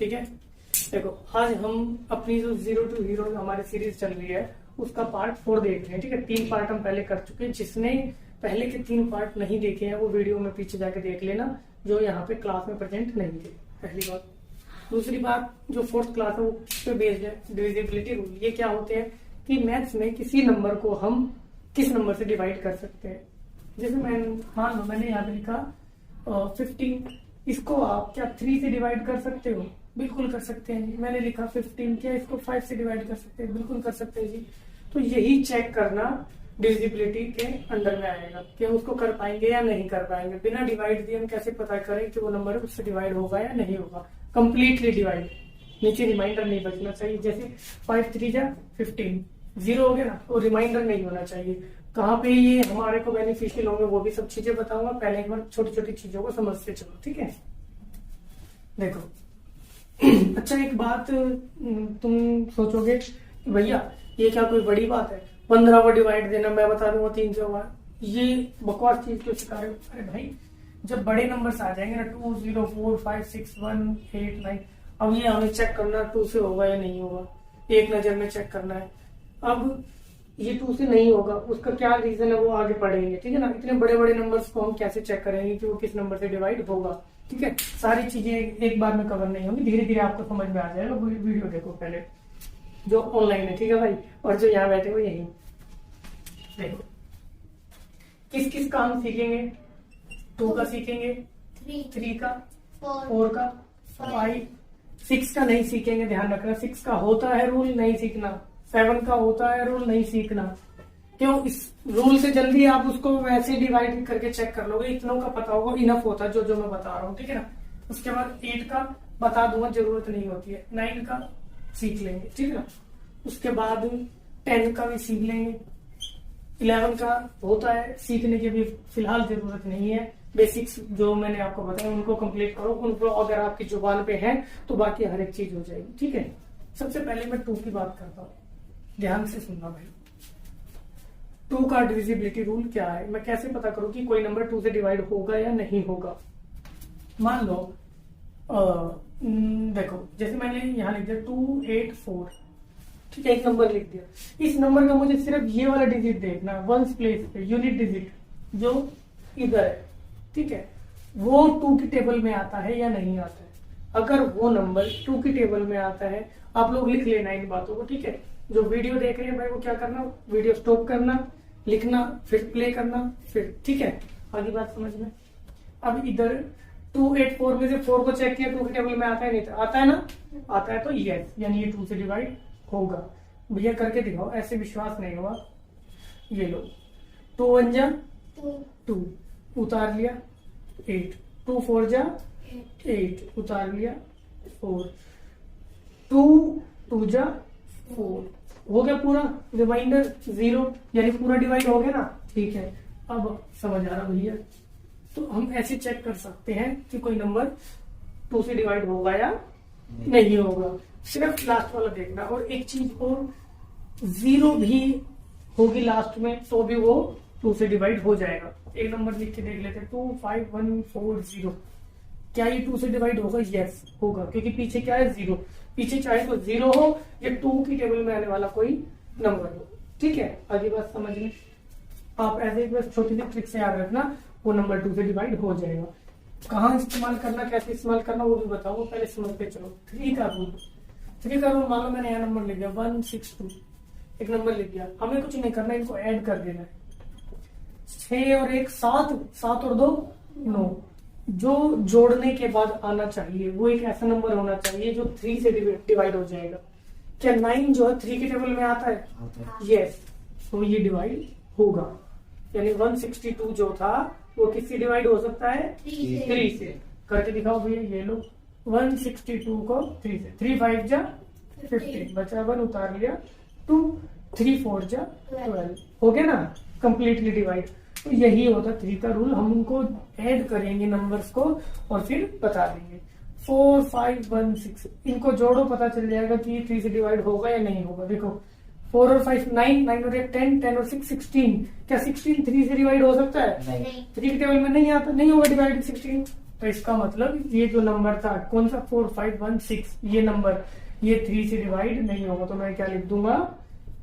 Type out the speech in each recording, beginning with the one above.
ठीक है। देखो आज हम अपनी जो 0 to हीरो हमारी सीरीज चल रही है उसका पार्ट 4 देख रहे हैं। ठीक है, 3 पार्ट हम पहले कर चुके हैं। जिसने पहले के 3 पार्ट नहीं देखे हैं वो वीडियो में पीछे जाके देख लेना, जो यहाँ पे क्लास में प्रेजेंट नहीं थे। पहली बात। दूसरी बात, जो 4th क्लास है वो किस पे बेस्ड है? Divisibility rule. ये क्या होते हैं कि मैथ्स में किसी नंबर को हम किस नंबर से डिवाइड कर सकते हैं। जैसे मान लो मैंने यहाँ पे लिखा 15, इसको आप क्या 3 से डिवाइड कर सकते हो? बिल्कुल कर सकते हैं जी। मैंने लिखा 15, क्या इसको 5 से डिवाइड कर सकते हैं? बिल्कुल कर सकते हैं जी। तो यही चेक करना डिविजिबिलिटी के अंडर में आएगा कि उसको कर पाएंगे या नहीं कर पाएंगे। बिना डिवाइड दिए हम कैसे पता करें कि वो नंबर उससे डिवाइड होगा या नहीं होगा? कंप्लीटली डिवाइड, नीचे रिमाइंडर नहीं बचना चाहिए। जैसे 5 3 जा 15, 0 हो गया ना, तो रिमाइंडर नहीं होना चाहिए। कहाँ पे ये हमारे को बेनिफिशियल होंगे वो भी सब चीजें बताऊंगा। पहले एक बार छोटी छोटी चीजों को समझते चलो, ठीक है। देखो अच्छा एक बात तुम सोचोगे भैया ये क्या कोई बड़ी बात है 15 को डिवाइड देना, मैं बता दूंगा 3 से होगा। ये बकवास चीज क्यों सिखा रहे हो? अरे भाई जब बड़े नंबर्स आ जाएंगे ना 2 0 4 5 6 1 8 9, अब ये हमें चेक करना 2 से होगा या नहीं होगा, एक नजर में चेक करना है। अब ये 2 से नहीं होगा, उसका क्या रीजन है वो आगे पढ़ेंगे, ठीक है ना। इतने बड़े बड़े नंबर्स को हम कैसे चेक करेंगे कि वो किस नंबर से डिवाइड होगा, ठीक है। सारी चीजें एक बार में कवर नहीं होंगी, धीरे धीरे आपको समझ में आ जाएगा। वीडियो देखो पहले जो ऑनलाइन है, ठीक है भाई, और जो यहाँ बैठे हुए यही देखो। किस किस का हम सीखेंगे? 2 का सीखेंगे, 3 का, 4 का, 5, 6 का नहीं सीखेंगे, ध्यान रखना। 6 का होता है रूल, नहीं सीखना। 7 का होता है रूल, नहीं सीखना। क्यों? इस रूल से जल्दी आप उसको वैसे डिवाइड करके चेक कर लोगे, इतनों का पता होगा, इनफ होता है जो मैं बता रहा हूँ, ठीक है ना। उसके बाद 8 का बता दूंगा, जरूरत नहीं होती है। 9 का सीख लेंगे, ठीक है ना। उसके बाद 10 का भी सीख लेंगे। 11 का होता है, सीखने की भी फिलहाल जरूरत नहीं है। बेसिक्स जो मैंने आपको बताया उनको कंप्लीट करो, उनको अगर आपकी जुबान पे है तो बाकी हर एक चीज हो जाएगी, ठीक है। सबसे पहले मैं 2 की बात करता हूँ, ध्यान से सुनना भाई। 2 का डिविजिबिलिटी रूल क्या है? मैं कैसे पता करूं कि कोई नंबर 2 से डिवाइड होगा या नहीं होगा? मान लो देखो जैसे मैंने यहाँ लिख दिया 2 8 4, ठीक है, एक नंबर लिख दिया। इस नंबर का मुझे सिर्फ ये वाला डिजिट देखना, वंस प्लेस पे यूनिट डिजिट जो इधर है, ठीक है, वो 2 की टेबल में आता है या नहीं आता है। अगर वो नंबर 2 की टेबल में आता है, आप लोग लिख लेना इन बातों को, ठीक है। जो वीडियो देख रहे हैं भाई वो क्या करना, वीडियो स्टॉप करना, लिखना, फिर प्ले करना, फिर, ठीक है। आगे बात समझ में। अब इधर 2 8 4 में से 4 को चेक किया, 2 की टेबल में आता है नहीं था, आता है ना, आता है तो यस, यानी ये 2 से डिवाइड होगा। भैया करके दिखाओ, ऐसे विश्वास नहीं हुआ। ये लो 2 1 जा 2, उतार लिया 8, 2 4 जा 8, उतार लिया 4, 2 2 जा 4, हो गया पूरा। रिमाइंडर 0, यानी पूरा डिवाइड हो गया ना, ठीक है। अब समझ आ रहा भैया? तो हम ऐसे चेक कर सकते हैं कि कोई नंबर 2 से डिवाइड होगा या नहीं होगा। सिर्फ लास्ट वाला देखना। और एक चीज और, 0 भी होगी लास्ट में तो भी वो 2 से डिवाइड हो जाएगा। एक नंबर लिख के देख लेते हैं 2 5 1 4 0, क्या ये 2 से डिवाइड होगा? यस होगा, क्योंकि पीछे क्या है 0। पीछे चाहे तो 0 हो या 2 की टेबल में आने वाला कोई नंबर हो, ठीक है। आगे बात समझ में। आप ऐसे एक बस छोटी सी ट्रिक से याद रखना, वो नंबर 2 से डिवाइड हो जाएगा। कहाँ इस्तेमाल करना, कैसे इस्तेमाल करना वो भी बताऊंगा, पहले समझते चलो। 3 का रूल, 3 का रूल मान लो मैंने यहाँ नंबर लिख दिया 1 6 2, एक नंबर लिख दिया। हमें कुछ नहीं करना, इनको ऐड कर देना है। 6 और 1 7, 7 और 2 9। जो जोड़ने के बाद आना चाहिए वो एक ऐसा नंबर होना चाहिए जो 3 से डिवाइड हो जाएगा। क्या 9 जो है 3 के टेबल में आता है? यस, तो ये डिवाइड होगा। यानी 162 जो था वो किससे डिवाइड हो सकता है? 3 से। करके दिखाओ भैया, ये लो 162 को 3 से। 3 5 जा 15, बचा 1, उतार लिया 2, 3 4 जा 12, हो गया ना, कंप्लीटली डिवाइड। तो यही होता 3 का रूल। हम उनको ऐड करेंगे नंबर्स को और फिर बता देंगे। 4 5 1 6, इनको जोड़ो, पता चल जाएगा कि 3 से डिवाइड होगा या नहीं होगा। देखो 4 और 5 9, 9 और 1 10, 10 और 6 16। क्या 16 3 से डिवाइड हो सकता है? 3 की टेबल में नहीं आता, नहीं होगा डिवाइड 16, तो इसका मतलब ये जो नंबर था कौन सा 4516, ये नंबर ये 3 से डिवाइड नहीं होगा, तो मैं क्या लिख दूंगा,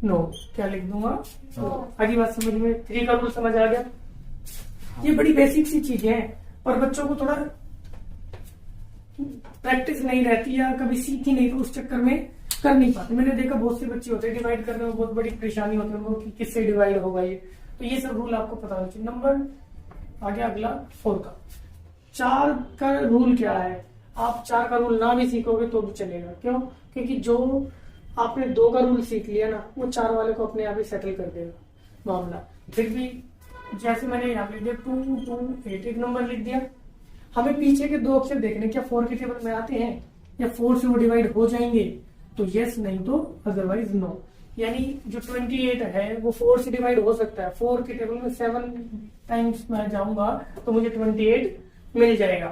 नो। क्या लिख दूंगा, नो। आगे बात समझ में, 3 का रूल समझ आ गया। ये बड़ी बेसिक सी चीजें हैं और बच्चों को थोड़ा प्रैक्टिस नहीं रहती या कभी सीखी नहीं, तो उस चक्कर में कर नहीं पाते। मैंने देखा बहुत से बच्चे होते हैं डिवाइड करने में बहुत बड़ी परेशानी होती है उनको कि किससे डिवाइड होगा ये, तो ये सब रूल आपको पता होना चाहिए। नंबर आ गया अगला 4 का। 4 का रूल क्या है, आप 4 का रूल ना भी सीखोगे तो भी चलेगा। क्यों? क्योंकि जो आपने 2 का रूल सीख लिया ना, वो 4 वाले को अपने आप ही सेटल कर देगा मामला। फिर भी जैसे मैंने यहाँ लिख दिया 2 2 8, एक नंबर लिख दिया। हमें पीछे के 2 अक्षर देखने, क्या 4 के टेबल में आते हैं या 4 से वो डिवाइड हो जाएंगे, तो यस, नहीं तो अदरवाइज नो। यानी जो 28 है वो 4 से डिवाइड हो सकता है। 4 के टेबल में 7 टाइम्स मैं जाऊंगा तो मुझे 28 मिल जाएगा,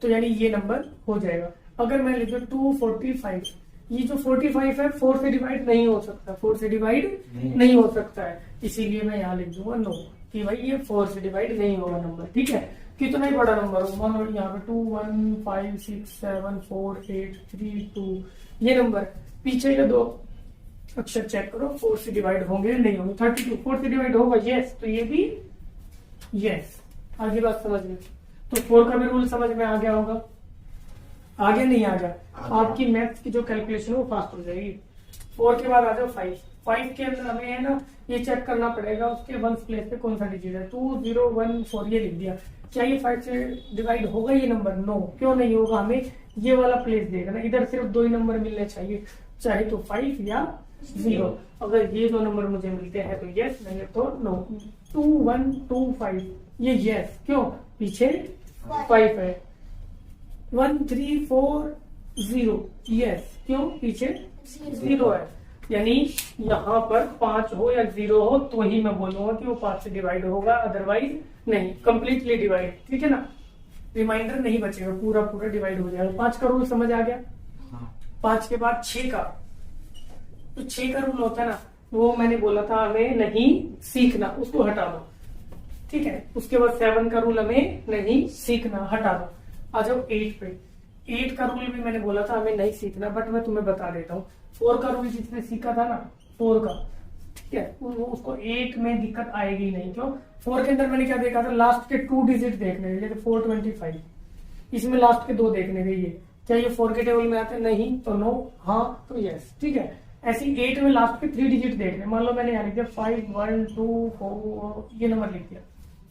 तो यानी ये नंबर हो जाएगा। अगर मैं लिखूं 245, ये जो 45 है 4 से डिवाइड नहीं हो सकता, 4 से डिवाइड नहीं हो सकता है, इसीलिए मैं यहाँ लिख दूंगा नो, कि भाई ये 4 से डिवाइड नहीं होगा नंबर। ठीक है, कितना ही बड़ा नंबर हो, मान लो यहाँ पे 2 1 5 6 7 4 8 3 2, ये नंबर पीछे के 2 अक्षर चेक करो, 4 से डिवाइड होंगे नहीं होंगे। 32 4 से डिवाइड होगा, यस, तो ये भी यस। आगे बात समझ में, तो 4 का भी रूल समझ में आ गया होगा। आगे नहीं आ गया, आपकी मैथ्स की जो कैलकुलेशन है वो फास्ट हो जाएगी। 4 के बाद आ जाओ 5। 5 के अंदर हमें है ना ये चेक करना पड़ेगा उसके 1 प्लेस पे कौन सा डिजिट है। 2 0 1 4 ये लिख दिया, क्या ये 5 से डिवाइड होगा ये नंबर? नो। क्यों नहीं होगा? हमें ये वाला प्लेस देखना, इधर सिर्फ 2 ही नंबर मिलने चाहिए, चाहे तो 5 या 0। अगर ये 2 नंबर मुझे मिलते हैं तो यस, नहीं तो नो। 2 1 2 5 ये यस, क्यों? पीछे 5 है। 1 3 4 0 यस, क्यों? पीछे 0 है। यानी यहाँ पर 5 हो या 0 हो तो ही मैं बोलूंगा कि वो 5 से डिवाइड होगा, अदरवाइज नहीं। कंप्लीटली डिवाइड, ठीक है ना, रिमाइंडर नहीं बचेगा, पूरा पूरा डिवाइड हो जाएगा। 5 का रूल समझ आ गया। 5 के बाद 6 का, तो 6 का रूल होता है ना, वो मैंने बोला था हमें नहीं सीखना, उसको हटा दो। ठीक है, उसके बाद 7 का रूल हमें नहीं सीखना, हटा दो। आ जाओ 8 पे। 8 का रूल भी मैंने बोला था हमें नहीं सीखना, बट मैं तुम्हें बता देता हूँ। 4 का रूल जिसने सीखा था ना 4 का, ठीक है, उसको 8 में दिक्कत आएगी नहीं। क्यों? 4 के अंदर मैंने क्या देखा था, लास्ट के 2 डिजिट देखने थे, जैसे 425, इसमें लास्ट के 2 देखने थे। ये क्या ये 4 के टेबल में आते? नहीं तो नो, हाँ तो यस। ठीक है, ऐसी 8 में लास्ट के 3 डिजिट देखने। मान लो मैंने यहाँ लिख दिया 5 1 2 4, ये नंबर लिख दिया,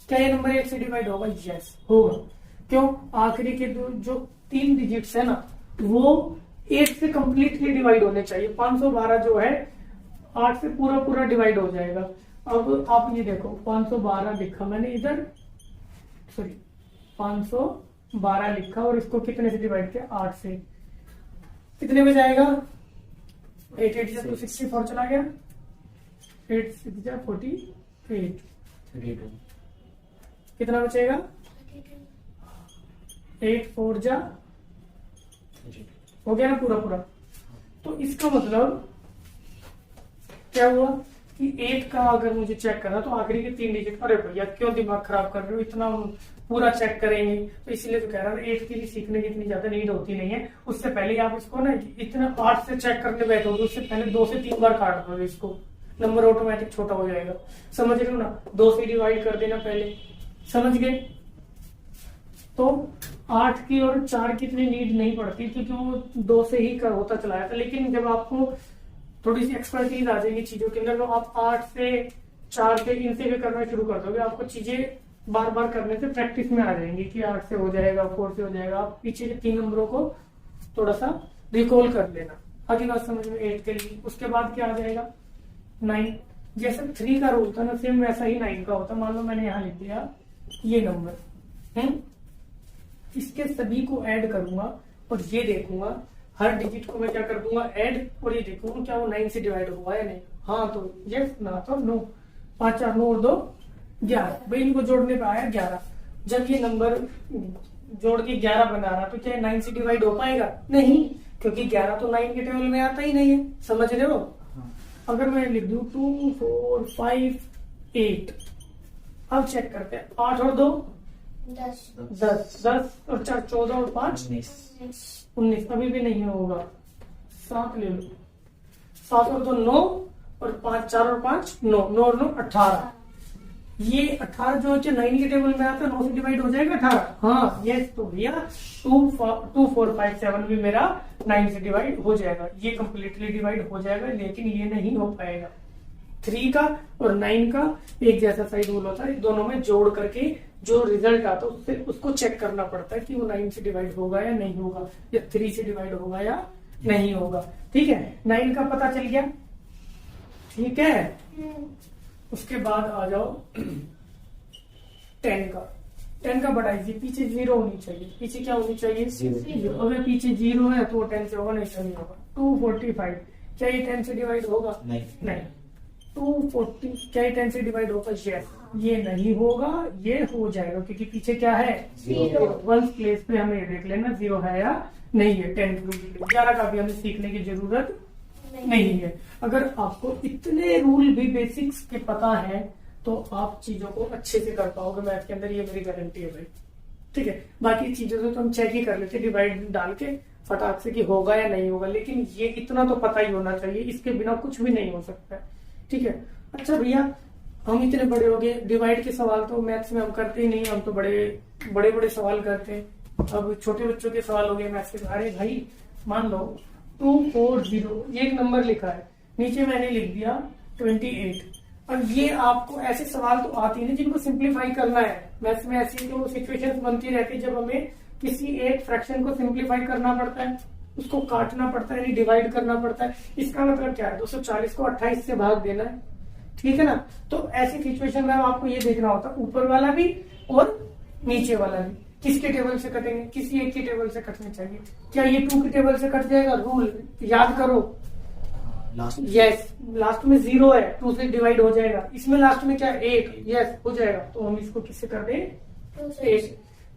क्या ये नंबर 8 से डिवाइड होगा? यस होगा। क्यों? आखिरी के जो 3 डिजिट्स है ना वो 8 से कंप्लीटली डिवाइड होने चाहिए। 512 जो है 8 से पूरा पूरा डिवाइड हो जाएगा। अब आप ये देखो 512 लिखा मैंने इधर, सॉरी 512 लिखा और इसको कितने से डिवाइड किया? 8 से। कितने में जाएगा? 8 8 से 64 चला गया, 8 6 48, कितना बचेगा? 8 4 जा हो गया ना पूरा पूरा। तो इसका मतलब क्या हुआ कि 8 का अगर मुझे चेक करना तो आखिरी के 3 डिजिट। अरे भैया क्यों दिमाग खराब कर रहे हो, इतना पूरा चेक करेंगे तो इसलिए तो कह रहा हूँ 8 के लिए सीखने की इतनी ज्यादा नीड होती नहीं है। उससे पहले आप इसको ना इतना 8 से चेक करने बैठोगे, उससे पहले 2 से 3 बार काट दो इसको, नंबर ऑटोमेटिक छोटा हो जाएगा। समझ रहे हो ना? 2 से डिवाइड कर देना पहले, समझ गए? तो 8 की और 4 की इतनी नीड नहीं पड़ती क्योंकि वो 2 से ही होता चला जाता। लेकिन जब आपको थोड़ी सी एक्सपर्टीज आ जाएगी चीजों के अंदर तो आप 8 से 4 से इनसे भी करना शुरू कर दोगे। आपको चीजें बार बार करने से प्रैक्टिस में आ जाएंगी कि 8 से हो जाएगा, 4 से हो जाएगा। आप पीछे के 3 नंबरों को थोड़ा सा रिकॉल कर लेना। आगे बात समझ में 8 के लिए। उसके बाद क्या आ जाएगा? 9। जैसे 3 का रूल था ना सेम वैसा ही 9 का होता। मान लो मैंने यहाँ लिख दिया ये नंबर, इसके सभी को ऐड करूंगा और ये देखूंगा हर डिजिट को मैं क्या कर दूंगा? ऐड, और ये देखूंगा क्या वो 9 से डिवाइड हुआ है नहीं। हाँ तो यस, ना तो नो। 5 4 9 और 2 11, भाई इनको जोड़ने पे आया 11। जब ये नंबर जोड़ के 11 बना रहा तो क्या 9 से डिवाइड हो पाएगा? नहीं, क्योंकि 11 तो 9 के टेबल में आता ही नहीं है। समझ रहे हो? अगर मैं लिख दूं 2 4 5 8, अब चेक करते हैं 8 और 2 10 और 4 14 और 5 19। अभी भी नहीं होगा, 7 ले लो, 7 और 2 9 और 5 4 और 5 9, 9 और 9 18। ये 18 जो है 9 के टेबल में आता है, 9 से डिवाइड हो जाएगा 18। हाँ यस, तो भैया 2 4 5 7 भी मेरा 9 से डिवाइड हो जाएगा, ये कंप्लीटली डिवाइड हो जाएगा। लेकिन ये नहीं हो पाएगा, 3 का और 9 का एक जैसा सही रूल होता है, दोनों में जोड़ करके जो रिजल्ट आता है उससे उसको चेक करना पड़ता है कि वो 9 से डिवाइड होगा या नहीं होगा, या 3 से डिवाइड होगा या नहीं होगा। ठीक है, 9 का पता चल गया। ठीक है, उसके बाद आ जाओ 10 का। 10 का बड़ा इजी, पीछे 0 होनी चाहिए। पीछे क्या होनी चाहिए? 0। अगर पीछे 0 है तो 10 से होगा, नहीं से नहीं होगा। 245 क्या ये 10 से डिवाइड होगा? नहीं। 240 क्या ये 10 से डिवाइड होगा? यस, ये नहीं होगा, ये हो जाएगा क्योंकि पीछे क्या है? 0। वन प्लेस पे हमें ये देख लेना 0 है या नहीं है। 10 11 का भी हमें सीखने की जरूरत नहीं है। अगर आपको इतने रूल भी बेसिक्स के पता है तो आप चीजों को अच्छे से कर पाओगे मैथ के अंदर, ये मेरी गारंटी है भाई। ठीक है, बाकी चीजों से तो हम चेक ही कर लेते डिवाइड डाल के फटाक से कि होगा या नहीं होगा, लेकिन ये इतना तो पता ही होना चाहिए, इसके बिना कुछ भी नहीं हो सकता है। ठीक है, अच्छा भैया हम इतने बड़े हो गए, डिवाइड के सवाल तो मैथ्स में हम करते ही नहीं, हम तो बड़े सवाल करते हैं। अब छोटे बच्चों के सवाल हो गए मैथ्स के। अरे भाई मान लो 240, ये एक नंबर लिखा है, नीचे मैंने लिख दिया 28। और ये आपको ऐसे सवाल तो आते हैं जिनको सिंप्लीफाई करना है। मैथ्स में ऐसी तो सिचुएशंस बनती रहती है जब हमें किसी एक फ्रैक्शन को सिंप्लीफाई करना पड़ता है, उसको काटना पड़ता है, यानी डिवाइड करना पड़ता है। इसका मतलब क्या है? 240 को 28 से भाग देना है। ठीक है ना, तो ऐसी सिचुएशन में आपको ये देखना होता है ऊपर वाला भी और नीचे वाला भी किसके टेबल से कटेंगे, किसी एक के टेबल से कटने चाहिए। क्या ये 2 के टेबल से कट जाएगा? रूल याद करो, यस लास्ट में 0 है, 2 से डिवाइड हो जाएगा। इसमें लास्ट में क्या? 8, यस हो जाएगा। तो हम इसको किससे कर दें?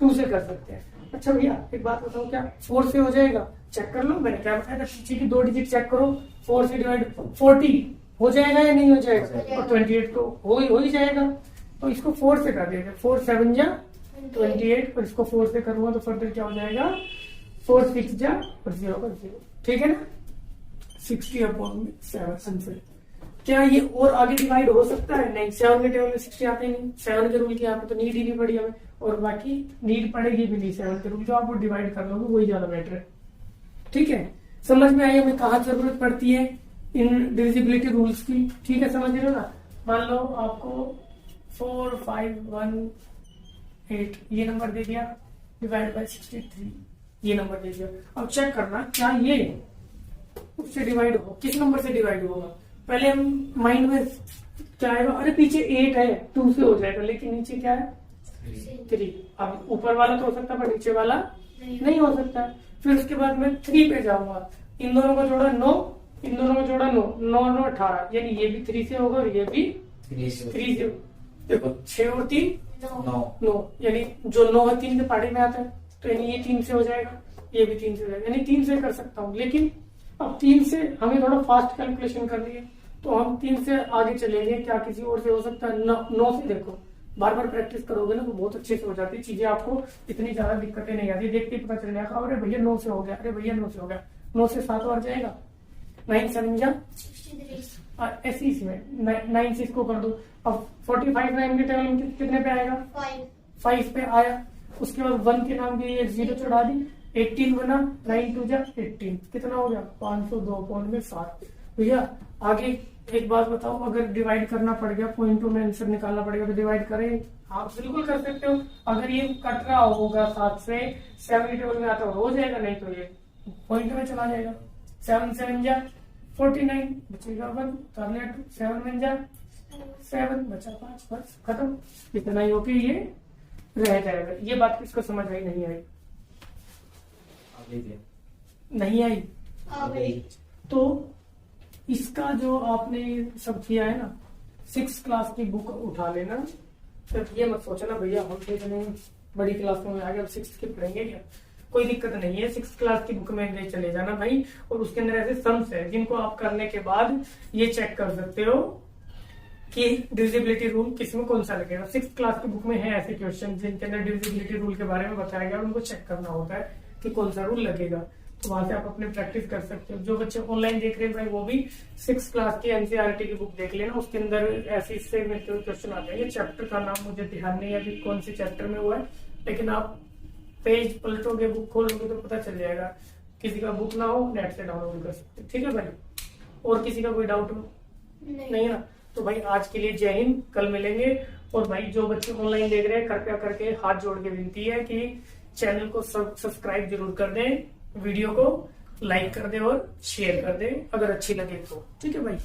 2 से कर सकते हैं। अच्छा भैया एक बात बताओ, क्या 4 से हो जाएगा? चेक कर लो, मैंने क्या बताया था, पीछे की 2 डिजिट चेक करो। 4 से डिवाइड 40 हो जाएगा या नहीं हो जाएगा? और 28 तो हो ही जाएगा, तो इसको 4 से कर देंगे। 4 7 जा 28, और इसको 4 से करूंगा तो फर्दर क्या हो जाएगा? 4 6 जा और 0 का 0। ठीक है ना, 60/7 आंसर। क्या ये और आगे डिवाइड हो सकता है? नहीं, 7 के टेबल में 60 आते ही नहीं। 7 के रूल की यहाँ पे तो नीड ही नहीं पड़ी हमें, और बाकी नीड पड़ेगी भी नहीं। 7 के रूल जो आप डिवाइड कर लोगे वही ज्यादा बेटर है। ठीक है, समझ में आई हमें कहाँ जरूरत पड़ती है इन डिविजिबिलिटी रूल्स की? ठीक है, समझ रहे हो ना। मान लो आपको 4 5 1 8 ये नंबर दे दिया, डिवाइड बाय 63 ये नंबर दे दिया। अब चेक करना क्या ये उससे डिवाइड हो, किस नंबर से डिवाइड होगा? पहले हम माइंड में क्या आएगा? अरे पीछे 8 है, 2 से हो जाएगा, लेकिन नीचे क्या है? 3। अब ऊपर वाला तो हो सकता है पर नीचे वाला नहीं हो सकता। फिर उसके बाद मैं 3 पे जाऊंगा, इन दोनों को जोड़ा 9, इन दोनों को जोड़ा 9, 9 9 18, यानी ये भी 3 से होगा और ये भी 3 से। देखो 6 और 3 9, यानी जो 9 है 3 के पार्टी में आता है, तो यानी ये 3 से हो जाएगा, ये भी 3 से हो जाएगा, यानी 3 से कर सकता हूँ। लेकिन अब 3 से हमें थोड़ा फास्ट कैलकुलेशन करनी है, तो हम 3 से आगे चलेंगे। क्या किसी और से हो सकता है? 9 से। देखो बार बार प्रैक्टिस करोगे ना तो बहुत अच्छे से हो जाती है चीजें, आपको इतनी ज्यादा दिक्कतें नहीं आती। देखते ही पता चल जाएगा, अरे भैया 9 से हो गया, अरे भैया 9 से हो गया। 9 से 7 और जाएगा, 9 7 जा 63। ऐसे इसमें 9 से इसको कर दो। अब 45 9 के टेबल में कितने पे आएगा? 5 पे आया। उसके बाद 1 के नाम पे 0 चढ़ा दी, 18 बना, 9 2 जा 18, कितना हो गया? 502 पॉइंट में 7। भैया आगे एक बात बताओ, अगर डिवाइड करना पड़ गया, पॉइंटों में आंसर निकालना पड़ेगा तो डिवाइड करें? आप बिल्कुल कर सकते हो। अगर ये कट रहा होगा 7 से, 7 के टेबल में आता हो जाएगा, नहीं तो ये पॉइंट में चला जाएगा। 7 7 जा 49, बचेगा 1, कर लिया 2, 7 1 जा 7, बचा 5, बस खत्म। इतना ही होके ये रह जाएगा। ये बात किसको समझ आई? नहीं आई? नहीं आई? तो इसका जो आपने सब किया है ना, 6th क्लास की बुक उठा लेना। तो ये मत सोचना भैया हम तो इतने बड़ी क्लास में आ गए, अब 6th की पढ़ेंगे क्या? कोई दिक्कत नहीं है, 6th क्लास की बुक में ले चले जाना भाई। और उसके अंदर ऐसे सम्स है जिनको आप करने के बाद ये चेक कर सकते हो कि डिविजिबिलिटी रूल किसमें कौन सा लगेगा। 6th क्लास की बुक में है ऐसे क्वेश्चन जिनके अंदर डिविजिबिलिटी रूल के बारे में बताया गया, उनको चेक करना होता है कि कौन सा रूल लगेगा। तो वहां से आप अपने प्रैक्टिस कर सकते हो। जो बच्चे ऑनलाइन देख रहे हैं भाई वो भी 6th क्लास की एनसीईआरटी की बुक देख लेना, उसके अंदर ऐसे इससे मिलते हुए क्वेश्चन आते हैं। चैप्टर का नाम मुझे ध्यान नहीं है अभी कौन से चैप्टर में हुआ है, लेकिन आप पेज पलटोगे, बुक खोलोगे तो पता चल जाएगा। किसी का बुक ना हो नेट से डाउनलोड कर सकते, ठीक है भाई। और किसी का कोई डाउट नहीं है ना, तो भाई आज के लिए जय हिंद, कल मिलेंगे। और भाई जो बच्चे ऑनलाइन देख रहे हैं कृपया करके हाथ जोड़ के विनती है कि चैनल को सब्सक्राइब जरूर कर दें, वीडियो को लाइक कर दें और शेयर कर दें अगर अच्छी लगे तो, ठीक है भाई।